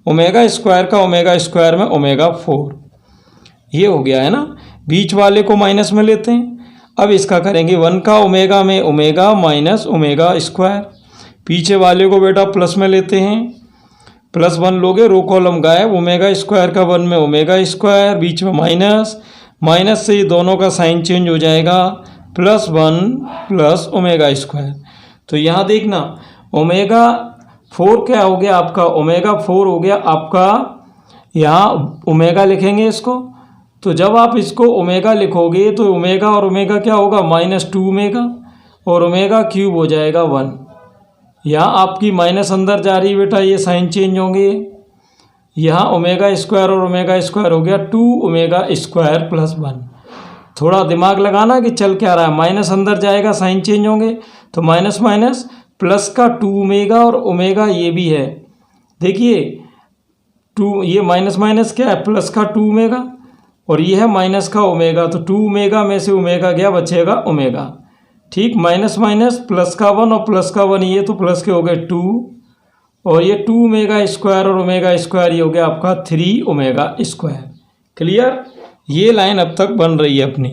ओमेगा स्क्वायर का ओमेगा स्क्वायर में ओमेगा 4, ये हो गया है ना। बीच वाले को माइनस में लेते हैं। अब इसका करेंगे 1 का ओमेगा में ओमेगा माइनस ओमेगा स्क्वायर, पीछे वाले को बेटा प्लस में लेते हैं, +1 लोगे रो कॉलम गायब, ओमेगा स्क्वायर का 1 में ओमेगा स्क्वायर, बीच में माइनस, माइनस से ये दोनों का साइन चेंज हो जाएगा +1 प्लस ओमेगा स्क्वायर। तो यहाँ देखना ओमेगा 4 क्या हो गया आपका, ओमेगा 4 हो गया आपका, यहाँ ओमेगा लिखेंगे इसको। तो जब आप इसको ओमेगा लिखोगे तो ओमेगा और ओमेगा क्या होगा -2 ओमेगा और ओमेगा क्यूब हो जाएगा 1। यहाँ आपकी माइनस अंदर जा रही है बेटा, ये साइन चेंज होंगे। यहाँ ओमेगा स्क्वायर और ओमेगा स्क्वायर हो गया 2 ओमेगा स्क्वायर प्लस 1। थोड़ा दिमाग लगाना कि चल क्या रहा है, माइनस अंदर जाएगा साइन चेंज होंगे, तो माइनस माइनस प्लस का 2 ओमेगा और ओमेगा ये भी है। देखिए 2, ये माइनस माइनस क्या है प्लस का 2 ओमेगा और ये है माइनस का ओमेगा, तो 2 ओमेगा में से ओमेगा गया, बचेगा ओमेगा। ठीक, माइनस माइनस प्लस का 1 और प्लस का 1, ये तो प्लस के हो गए 2 और ये 2 ओमेगा स्क्वायर और ओमेगा स्क्वायर ये हो गया आपका 3 ओमेगा स्क्वायर। क्लियर, ये लाइन अब तक बन रही है अपनी।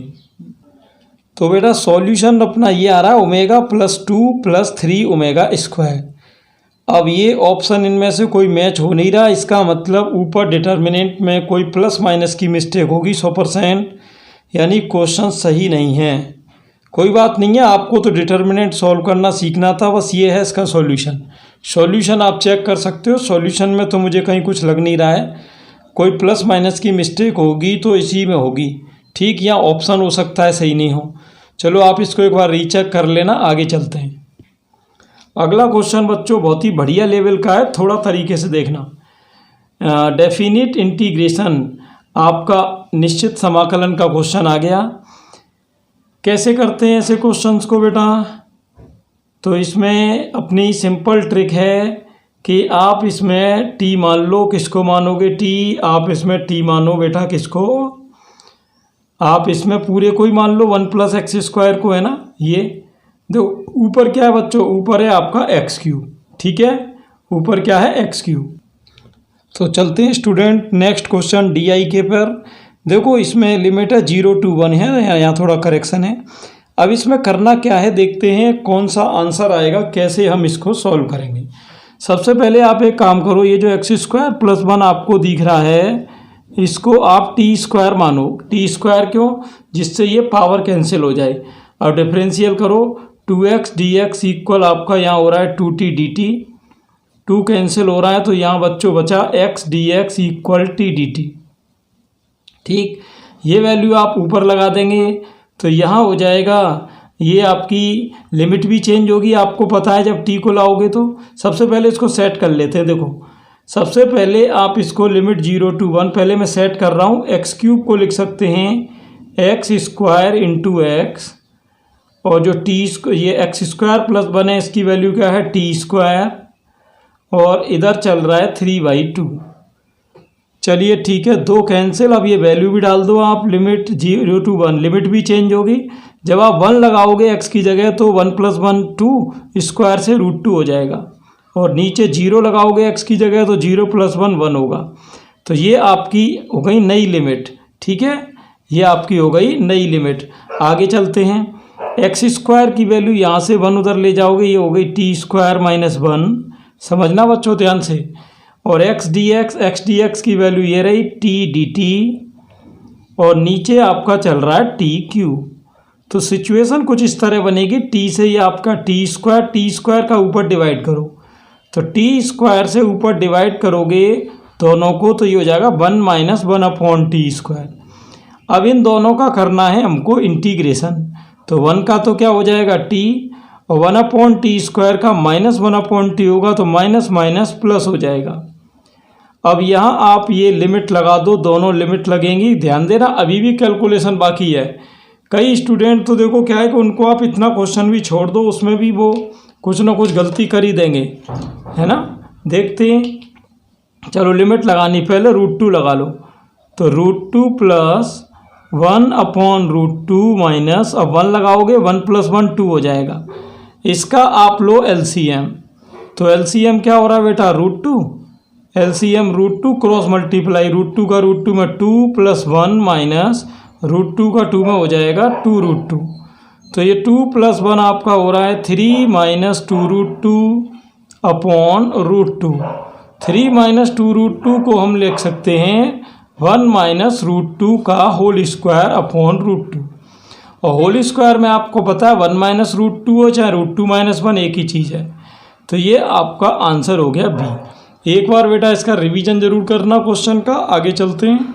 तो बेटा सॉल्यूशन अपना ये आ रहा है ओमेगा +2 + 3 ओमेगा स्क्वायर। अब ये ऑप्शन इनमें से कोई मैच हो नहीं रहा, इसका मतलब ऊपर डिटर्मिनेंट में कोई प्लस माइनस की मिस्टेक होगी 100%, यानी क्वेश्चन सही नहीं है। कोई बात नहीं है, आपको तो डिटर्मिनेंट सॉल्व करना सीखना था, बस ये है इसका सॉल्यूशन। सॉल्यूशन आप चेक कर सकते हो, सॉल्यूशन में तो मुझे कहीं कुछ लग नहीं रहा है, कोई प्लस माइनस की मिस्टेक होगी तो इसी में होगी। ठीक, यहाँ ऑप्शन हो सकता है सही नहीं हो। चलो आप इसको एक बार रीचेक कर लेना, आगे चलते हैं। अगला क्वेश्चन बच्चों बहुत ही बढ़िया लेवल का है, थोड़ा तरीके से देखना। डेफिनिट इंटीग्रेशन, आपका निश्चित समाकलन का क्वेश्चन आ गया। कैसे करते हैं ऐसे क्वेश्चंस को बेटा, तो इसमें अपनी सिंपल ट्रिक है कि आप इसमें t मान लो, किसको मानोगे t, आप इसमें t मानो बेटा किसको, आप इसमें पूरे को ही मान लो 1 + x² को, है ना। ये देखो ऊपर क्या है बच्चों, ऊपर है आपका x3, ठीक है, ऊपर क्या है x3। तो चलते हैं स्टूडेंट नेक्स्ट क्वेश्चन DIK पर। देखो इसमें लिमिट है 0 to 1 है, यहाँ थोड़ा करेक्शन है। अब इसमें करना क्या है देखते हैं कौन सा आंसर आएगा, कैसे हम इसको सॉल्व करेंगे। सबसे पहले आप एक काम करो, ये जो x² + 1 आपको दिख रहा है इसको आप t² मानो। t² क्यों, जिससे ये पावर कैंसिल हो जाए। अब डिफरेंशियल करो, 2x dx इक्वल आपका यहाँ हो रहा है 2t dt, 2 कैंसिल हो रहा है तो यहाँ बच्चों बचा x dx equal t dt। ठीक, ये वैल्यू आप ऊपर लगा देंगे, तो यहाँ हो जाएगा, ये आपकी लिमिट भी चेंज होगी, आपको पता है जब टी को लाओगे तो। सबसे पहले इसको सेट कर लेते हैं। देखो सबसे पहले आप इसको लिमिट 0 to 1 पहले मैं सेट कर रहा हूँ। एक्स क्यूब को लिख सकते हैं एक्स स्क्वायर इंटू एक्स, और जो टी ये एक्स स्क्वायर प्लस 1 है, इसकी वैल्यू क्या है टी स्क्वायर, और इधर चल रहा है 3/2। चलिए ठीक है, 2 कैंसिल। अब ये वैल्यू भी डाल दो आप, लिमिट 0 to 1, लिमिट भी चेंज होगी। जब आप 1 लगाओगे x की जगह तो 1 + 1 2 स्क्वायर से √2 हो जाएगा, और नीचे 0 लगाओगे x की जगह तो 0 + 1 1 होगा। तो ये आपकी हो गई नई लिमिट। ठीक है, ये आपकी हो गई नई लिमिट। आगे चलते हैं। एक्स स्क्वायर की वैल्यू यहाँ से 1 उधर ले जाओगे, ये हो गई टी स्क्वायर माइनस 1। समझना बच्चों ध्यान से। और एक्स डी एक्स की वैल्यू ये रही टी डी टी, और नीचे आपका चल रहा है टी क्यू। तो सिचुएशन कुछ इस तरह बनेगी, टी से ये आपका टी स्क्वायर का ऊपर डिवाइड करो, तो टी स्क्वायर से ऊपर डिवाइड करोगे दोनों को, तो ये हो जाएगा 1 - 1/t²। अब इन दोनों का करना है हमको इंटीग्रेशन। तो 1 का तो क्या हो जाएगा t, और 1/t² का -1/t होगा, तो माइनस माइनस प्लस हो जाएगा। अब यहाँ आप ये लिमिट लगा दो, दोनों लिमिट लगेंगी। ध्यान देना अभी भी कैलकुलेशन बाकी है। कई स्टूडेंट तो देखो क्या है कि उनको आप इतना क्वेश्चन भी छोड़ दो, उसमें भी वो कुछ ना कुछ गलती कर ही देंगे, है ना। देखते हैं। चलो लिमिट लगानी, पहले √2 लगा लो। तो √2 + 1/√2 माइनस, अब 1 लगाओगे 1 + 1 2 हो जाएगा। इसका आप लो एलसीएम। तो एलसीएम क्या हो रहा है बेटा √2, एलसीएम √2 क्रॉस मल्टीप्लाई, √2 का √2 में 2 + 1 माइनस √2 का 2 में हो जाएगा 2√2। तो ये 2 + 1 आपका हो रहा है 3 - 2√2/√2। 3 - 2√2 को हम लिख सकते हैं 1 - √2 का होल स्क्वायर/√2। और होल स्क्वायर में आपको पता है 1 - √2 हो चाहे √2 - 1 एक ही चीज़ है। तो ये आपका आंसर हो गया बी। एक बार बेटा इसका रिवीजन जरूर करना क्वेश्चन का। आगे चलते हैं।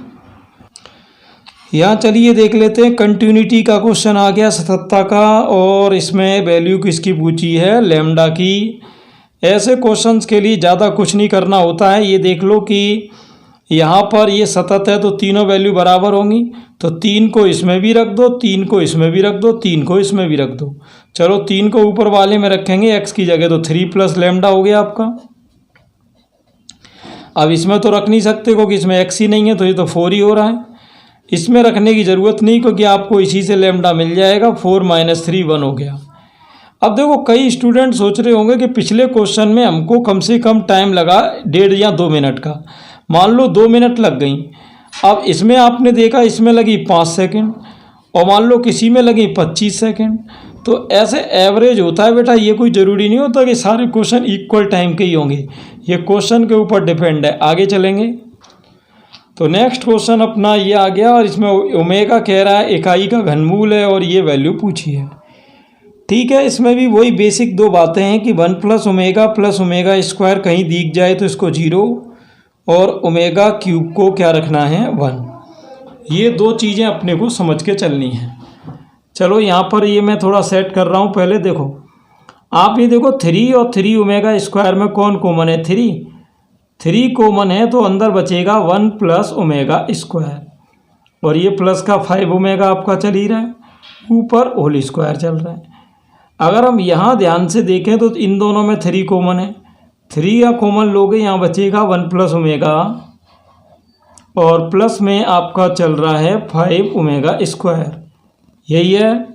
यहाँ चलिए देख लेते हैं, कंटिन्यूटी का क्वेश्चन आ गया 77 का, और इसमें वैल्यू किसकी पूछी है लैम्डा की। ऐसे क्वेश्चंस के लिए ज़्यादा कुछ नहीं करना होता है। ये देख लो कि यहाँ पर ये सतत है तो तीनों वैल्यू बराबर होंगी, तो 3 को इसमें भी रख दो, 3 को इसमें भी रख दो, 3 को इसमें भी रख दो। चलो 3 को ऊपर वाले में रखेंगे x की जगह, तो 3 + लैम्डा हो गया आपका। अब इसमें तो रख नहीं सकते क्योंकि इसमें x ही नहीं है, तो ये तो 4 ही हो रहा है। इसमें रखने की ज़रूरत नहीं क्योंकि आपको इसी से लैम्डा मिल जाएगा। 4 - 3 1 हो गया। अब देखो कई स्टूडेंट सोच रहे होंगे कि पिछले क्वेश्चन में हमको कम से कम टाइम लगा 1.5 या 2 मिनट का। मान लो 2 मिनट लग गई। अब इसमें आपने देखा इसमें लगी 5 सेकंड, और मान लो किसी में लगी 25 सेकंड। तो ऐसे एवरेज होता है बेटा, ये कोई ज़रूरी नहीं होता कि सारे क्वेश्चन इक्वल टाइम के ही होंगे। ये क्वेश्चन के ऊपर डिपेंड है। आगे चलेंगे तो नेक्स्ट क्वेश्चन अपना ये आ गया, और इसमें ओमेगा कह रहा है इकाई का घनमूल है, और ये वैल्यू पूछी है। ठीक है, इसमें भी वही बेसिक 2 बातें हैं कि 1 + ओमेगा कहीं दिख जाए तो इसको 0, और ओमेगा क्यूब को क्या रखना है 1। ये 2 चीज़ें अपने को समझ के चलनी हैं। चलो यहाँ पर ये मैं थोड़ा सेट कर रहा हूँ। पहले देखो आप ये देखो 3 और 3 ओमेगा² में कौन कॉमन है 3 कॉमन है, तो अंदर बचेगा 1 + ओमेगा², और ये प्लस का 5 ओमेगा आपका चल ही रहा है, ऊपर होल स्क्वायर चल रहा है। अगर हम यहाँ ध्यान से देखें तो इन दोनों में 3 कॉमन है, 3 या कॉमन लोगे यहाँ बचेगा 1 + ओमेगा, और प्लस में आपका चल रहा है 5 ओमेगा²। यही है।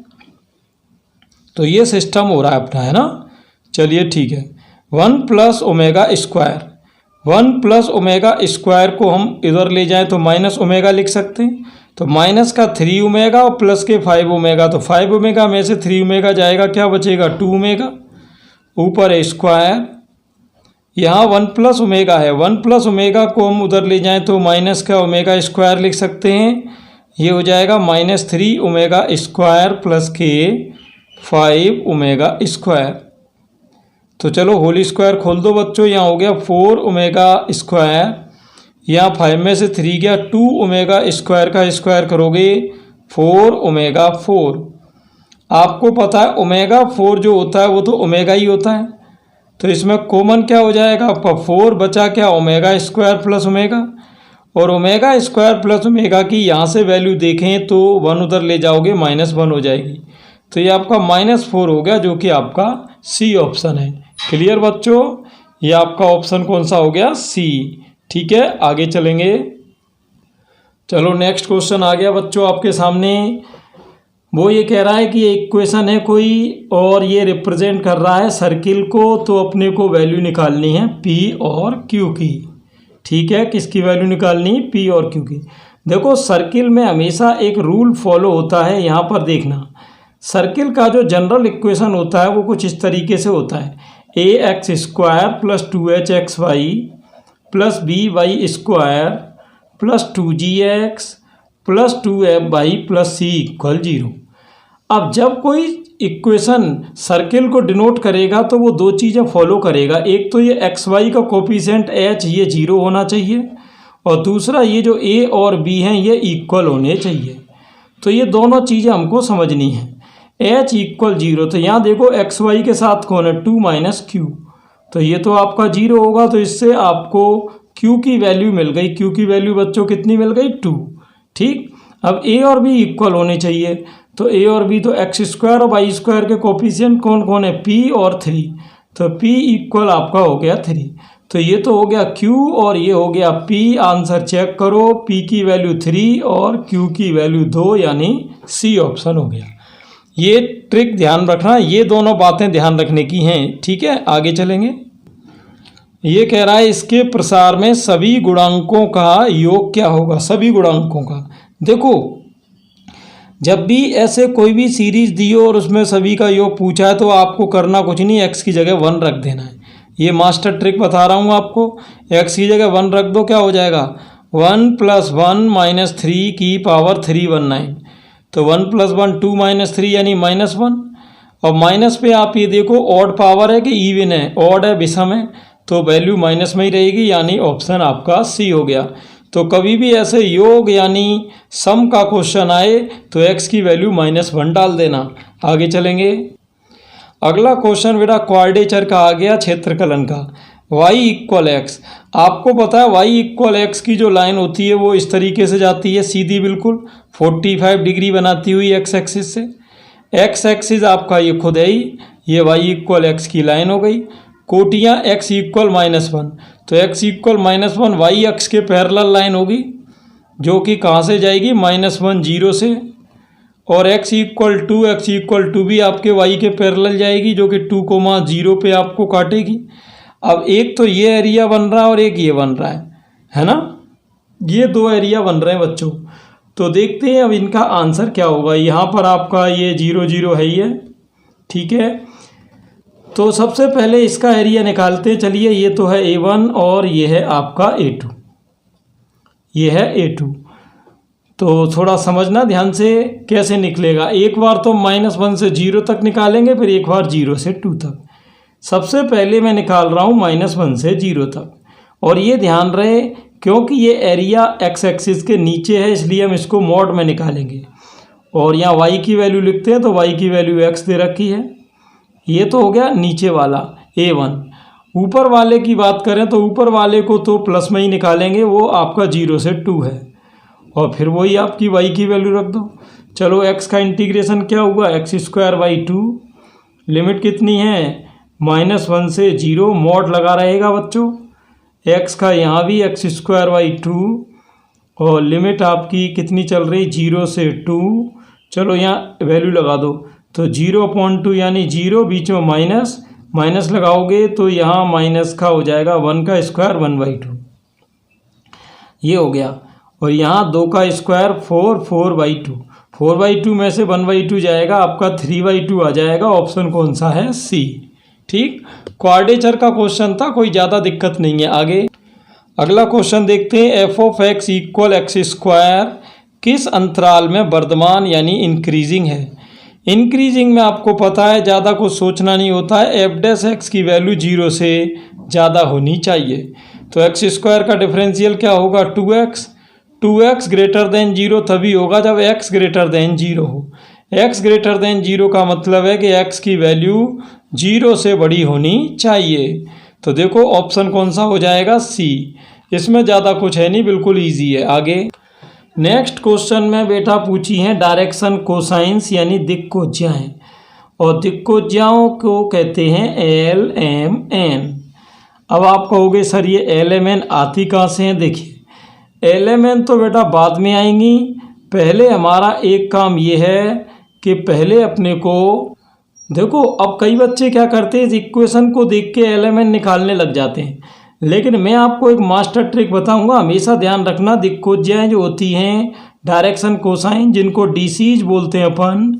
तो ये सिस्टम हो रहा है अपना, है ना। चलिए ठीक है, 1 + ओमेगा², 1 + ओमेगा² को हम इधर ले जाएं तो माइनस ओमेगा लिख सकते हैं। तो माइनस का 3 ओमेगा और प्लस के 5 ओमेगा, तो 5 ओमेगा में से 3 ओमेगा जाएगा, क्या बचेगा 2 ओमेगा, ऊपर है स्क्वायर। यहाँ 1 + ओमेगा है, 1 + ओमेगा को हम उधर ले जाएं तो माइनस का ओमेगा² लिख सकते हैं। ये हो जाएगा -3 ओमेगा² प्लस के 5 ओमेगा²। तो चलो होल स्क्वायर खोल दो बच्चों। यहाँ हो गया 4 ओमेगा², यहाँ 5 में से 3 गया, 2 ओमेगा² का स्क्वायर करोगे 4 ओमेगा 4। आपको पता है ओमेगा 4 जो होता है वो तो ओमेगा ही होता है, तो इसमें कॉमन क्या हो जाएगा आपका 4 बचा क्या ओमेगा स्क्वायर प्लस ओमेगा, और ओमेगा स्क्वायर प्लस ओमेगा की यहाँ से वैल्यू देखें तो 1 उधर ले जाओगे -1 हो जाएगी, तो ये आपका -4 हो गया, जो कि आपका सी ऑप्शन है। क्लियर बच्चों, ये आपका ऑप्शन कौन सा हो गया, सी। ठीक है, आगे चलेंगे। चलो नेक्स्ट क्वेश्चन आ गया बच्चों आपके सामने। वो ये कह रहा है कि एक इक्वेशन है कोई और ये रिप्रेजेंट कर रहा है सर्किल को, तो अपने को वैल्यू निकालनी है पी और क्यू की। ठीक है, किसकी वैल्यू निकालनी है, पी और क्यू की। देखो सर्किल में हमेशा एक रूल फॉलो होता है, यहाँ पर देखना सर्किल का जो जनरल इक्वेशन होता है वो कुछ इस तरीके से होता है, a x square plus 2h XY plus b y square plus 2gx plus 2f(y) plus c equal 0। अब जब कोई इक्वेशन सर्किल को डिनोट करेगा तो वो दो चीज़ें फॉलो करेगा, एक तो ये XY का कोफिशिएंट h ये 0 होना चाहिए, और दूसरा ये जो a और b हैं ये इक्वल होने चाहिए। तो ये दोनों चीज़ें हमको समझनी है। h इक्वल 0, तो यहाँ देखो XY के साथ कौन है 2 माइनस q, तो ये तो आपका 0 होगा, तो इससे आपको q की वैल्यू मिल गई। q की वैल्यू बच्चों कितनी मिल गई 2। ठीक, अब a और b इक्वल होने चाहिए, तो a और b तो एक्स स्क्वायर और वाई स्क्वायर के कोफिशिएंट कौन कौन है p और 3, तो p इक्वल आपका हो गया 3। तो ये तो हो गया q और ये हो गया p। आंसर चेक करो, p की वैल्यू 3 और q की वैल्यू 2, यानी c ऑप्शन हो गया। ये ट्रिक ध्यान रखना, ये दोनों बातें ध्यान रखने की हैं। ठीक है, आगे चलेंगे। ये कह रहा है इसके प्रसार में सभी गुणांकों का योग क्या होगा, सभी गुणांकों का। देखो जब भी ऐसे कोई भी सीरीज दी हो और उसमें सभी का योग पूछा है तो आपको करना कुछ नहीं, x की जगह 1 रख देना है। ये मास्टर ट्रिक बता रहा हूँ आपको, x की जगह 1 रख दो, क्या हो जाएगा 1 + 1 - 3 की पावर 319, तो 1 + 1 2 - 3 यानी -1। और माइनस पे आप ये देखो ऑड पावर है कि इवन है, ऑड है विषम है, तो वैल्यू माइनस में ही रहेगी, यानी ऑप्शन आपका सी हो गया। तो कभी भी ऐसे योग यानी सम का क्वेश्चन आए तो x की वैल्यू -1 डाल देना। आगे चलेंगे। अगला क्वेश्चन बेटा क्वाड्रेचर का आ गया, क्षेत्रकलन का। y = x, आपको पता है y = x की जो लाइन होती है वो इस तरीके से जाती है, सीधी बिल्कुल 45 डिग्री बनाती हुई x एक्सिस से। x एक्सिस आपका ये खुद है ही, ये y = x की लाइन हो गई। कोटियाँ x = -1, तो x = -1 y अक्ष के पैरेलल लाइन होगी, जो कि कहाँ से जाएगी -1 0 से, और x = 2 भी आपके y के पैरेलल जाएगी, जो कि 2, 0 पे आपको काटेगी। अब एक तो ये एरिया बन रहा है और एक ये बन रहा है ना, ये दो एरिया बन रहे हैं बच्चों। तो देखते हैं अब इनका आंसर क्या होगा। यहाँ पर आपका ये 0 0 है ही है। ठीक है, तो सबसे पहले इसका एरिया निकालते हैं। चलिए, ये तो है A1 और ये है आपका A2, ये है A2। तो थोड़ा समझना ध्यान से कैसे निकलेगा। एक बार तो -1 से 0 तक निकालेंगे, फिर एक बार 0 से 2 तक। सबसे पहले मैं निकाल रहा हूँ -1 से 0 तक, और ये ध्यान रहे क्योंकि ये एरिया x एक्सिस के नीचे है इसलिए हम इसको मॉड में निकालेंगे, और यहाँ y की वैल्यू लिखते हैं तो y की वैल्यू x दे रखी है। ये तो हो गया नीचे वाला A1। ऊपर वाले की बात करें तो ऊपर वाले को तो प्लस में ही निकालेंगे, वो आपका 0 से 2 है, और फिर वही आपकी y की वैल्यू रख दो। चलो x का इंटीग्रेशन क्या हुआ, x²/2, लिमिट कितनी है -1 से 0, मॉड लगा रहेगा बच्चों। x का यहाँ भी x²/2, और लिमिट आपकी कितनी चल रही 0 से 2। चलो यहाँ वैल्यू लगा दो, तो 0/2 यानी 0, बीच में माइनस लगाओगे तो यहाँ माइनस का हो जाएगा 1 का स्क्वायर 1/2, ये हो गया। और यहाँ 2 का स्क्वायर 4, 4/2, 4/2 में से 1/2 जाएगा, आपका 3/2 आ जाएगा। ऑप्शन कौन सा है, सी। ठीक, क्वाड्रेचर का क्वेश्चन था, कोई ज़्यादा दिक्कत नहीं है। आगे अगला क्वेश्चन देखते हैं। f(x) = x² किस अंतराल में वर्धमान यानी इंक्रीजिंग है। इंक्रीजिंग में आपको पता है ज़्यादा कुछ सोचना नहीं होता है, f' की वैल्यू 0 से ज़्यादा होनी चाहिए। तो x² का डिफरेंशियल क्या होगा 2x, 2x ग्रेटर देन 0 तभी होगा जब x ग्रेटर देन 0 हो। x ग्रेटर देन 0 का मतलब है कि x की वैल्यू 0 से बड़ी होनी चाहिए। तो देखो ऑप्शन कौन सा हो जाएगा, सी। इसमें ज़्यादा कुछ है नहीं, बिल्कुल ईजी है। आगे नेक्स्ट क्वेश्चन में बेटा पूछी है डायरेक्शन कोसाइंस यानी दिक्कोज्याएं, और दिक्कोज्याओं को कहते हैं एल एम एन। अब आप कहोगे सर ये एल एम एन आती कहाँ से हैं? देखिए एल एम एन तो बेटा बाद में आएंगी, पहले हमारा एक काम ये है कि पहले अपने को देखो। अब कई बच्चे क्या करते हैं, इस इक्वेशन को देख के एल एम एन निकालने लग जाते हैं, लेकिन मैं आपको एक मास्टर ट्रिक बताऊंगा। हमेशा ध्यान रखना, दिक्कोज्याएं जो होती हैं डायरेक्शन कोसाइन, जिनको डीसीज बोलते हैं अपन,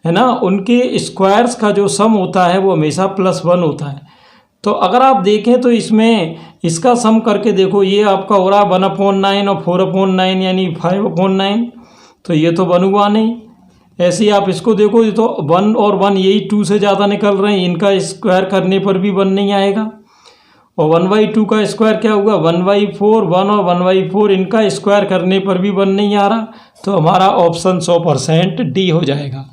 है ना, उनके स्क्वायर्स का जो सम होता है वो हमेशा +1 होता है। तो अगर आप देखें तो इसमें इसका सम करके देखो, ये आपका हो रहा 1/9 और 4/9 यानी 5/9, तो ये तो 1 हुआ नहीं। ऐसे ही आप इसको देखो, ये तो 1 और 1 यही 2 से ज़्यादा निकल रहे हैं, इनका स्क्वायर करने पर भी 1 नहीं आएगा। और 1/2 का स्क्वायर क्या होगा, 1/4, 1 और 1/4 इनका स्क्वायर करने पर भी 1 नहीं आ रहा। तो हमारा ऑप्शन 100% डी हो जाएगा।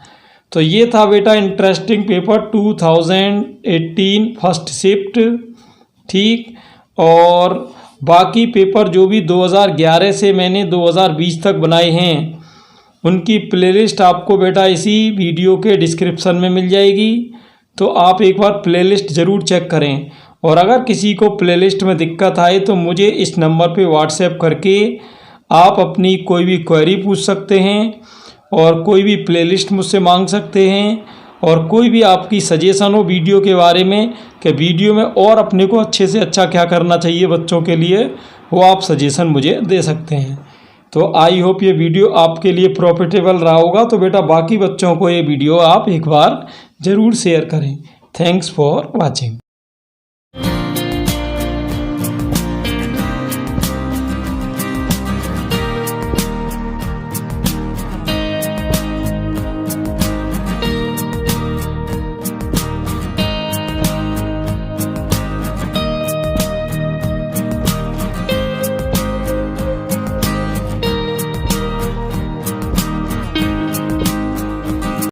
तो ये था बेटा इंटरेस्टिंग पेपर 2018 फर्स्ट शिफ्ट, ठीक। और बाकी पेपर जो भी 2011 से मैंने 2020 तक बनाए हैं उनकी प्लेलिस्ट आपको बेटा इसी वीडियो के डिस्क्रिप्शन में मिल जाएगी। तो आप एक बार प्लेलिस्ट ज़रूर चेक करें, और अगर किसी को प्लेलिस्ट में दिक्कत आए तो मुझे इस नंबर पे व्हाट्सएप करके आप अपनी कोई भी क्वेरी पूछ सकते हैं, और कोई भी प्लेलिस्ट मुझसे मांग सकते हैं, और कोई भी आपकी सजेशन हो वीडियो के बारे में कि वीडियो में और अपने को अच्छे से अच्छा क्या करना चाहिए बच्चों के लिए, वो आप सजेशन मुझे दे सकते हैं। तो आई होप ये वीडियो आपके लिए प्रॉफिटेबल रहा होगा। तो बेटा बाकी बच्चों को ये वीडियो आप एक बार ज़रूर शेयर करें। Thanks for watching.